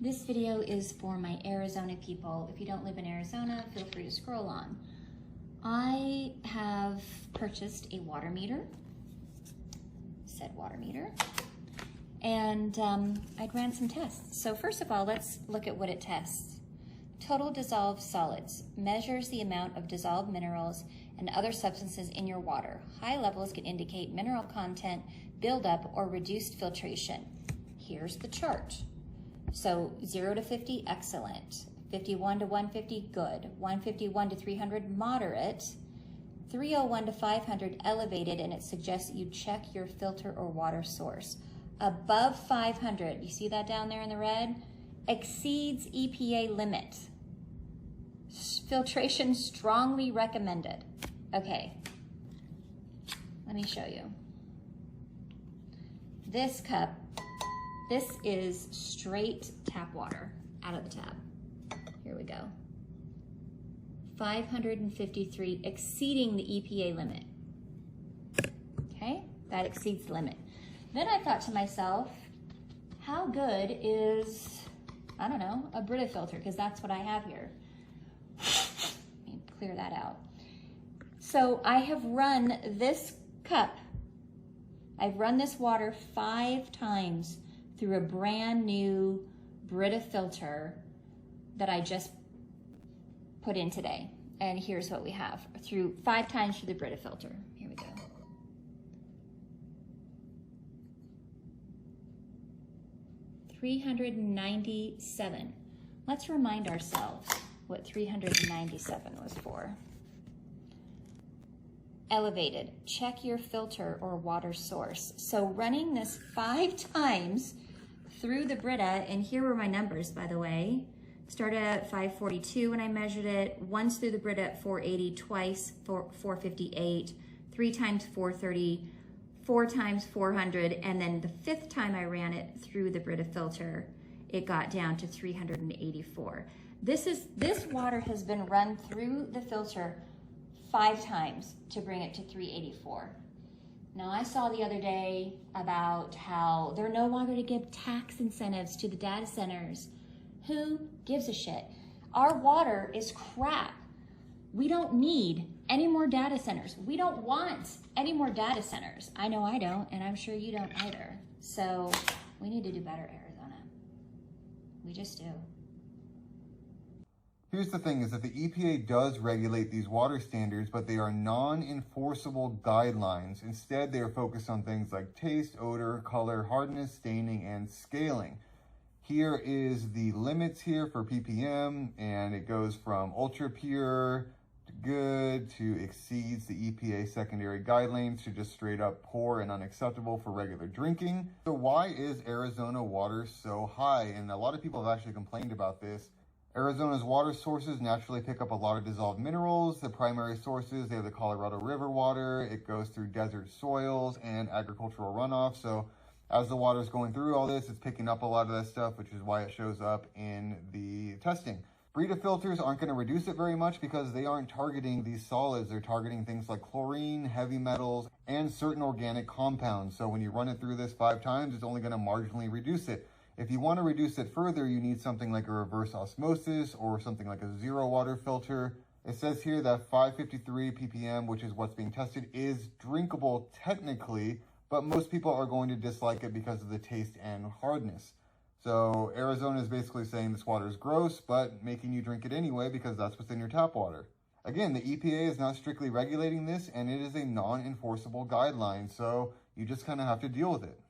This video is for my Arizona people. If you don't live in Arizona, feel free to scroll on. I have purchased a water meter, said water meter, and I ran some tests. So first of all, let's look at what it tests. Total dissolved solids measures the amount of dissolved minerals and other substances in your water. High levels can indicate mineral content, buildup, or reduced filtration. Here's the chart. So 0 to 50, excellent. 51 to 150, good. 151 to 300, moderate. 301 to 500, elevated, and it suggests that you check your filter or water source. Above 500, you see that down there in the red? Exceeds EPA limit. Filtration strongly recommended. Okay, let me show you. This cup, this is straight tap water out of the tap. Here we go. 553, exceeding the EPA limit. Okay, that exceeds the limit. Then I thought to myself, how good is, I don't know, a Brita filter, because that's what I have here. Let me clear that out. So I have run this cup, I've run this water 5 times through a brand new Brita filter that I just put in today. And here's what we have through 5 times through the Brita filter. Here we go. $397. Let's remind ourselves what 397 was for. Elevated, check your filter or water source. So running this 5 times through the Brita, and here were my numbers, by the way. Started at 542 when I measured it, once through the Brita at 480, twice 458, 3 times 430, 4 times 400, and then the 5th time I ran it through the Brita filter, it got down to 384. This water has been run through the filter 5 times to bring it to 384. Now, I saw the other day about how they're no longer to give tax incentives to the data centers. Who gives a shit? Our water is crap. We don't need any more data centers. We don't want any more data centers. I know I don't, and I'm sure you don't either. So we need to do better, Arizona. We just do. Here's the thing, is that the EPA does regulate these water standards, but they are non-enforceable guidelines. Instead, they are focused on things like taste, odor, color, hardness, staining, and scaling. Here is the limits here for ppm, and it goes from ultra pure to good to exceeds the EPA secondary guidelines to just straight up poor and unacceptable for regular drinking. So why is Arizona water so high? And a lot of people have actually complained about this. Arizona's water sources naturally pick up a lot of dissolved minerals. The primary sources, they have the Colorado River water. It goes through desert soils and agricultural runoff. So as the water is going through all this, it's picking up a lot of that stuff, which is why it shows up in the testing. Brita filters aren't going to reduce it very much because they aren't targeting these solids. They're targeting things like chlorine, heavy metals, and certain organic compounds. So when you run it through this 5 times, it's only going to marginally reduce it. If you want to reduce it further, you need something like a reverse osmosis or something like a zero water filter. It says here that 553 ppm, which is what's being tested, is drinkable technically, but most people are going to dislike it because of the taste and hardness. So Arizona is basically saying this water is gross, but making you drink it anyway because that's what's in your tap water. Again, the EPA is not strictly regulating this, and it is a non-enforceable guideline, so you just kind of have to deal with it.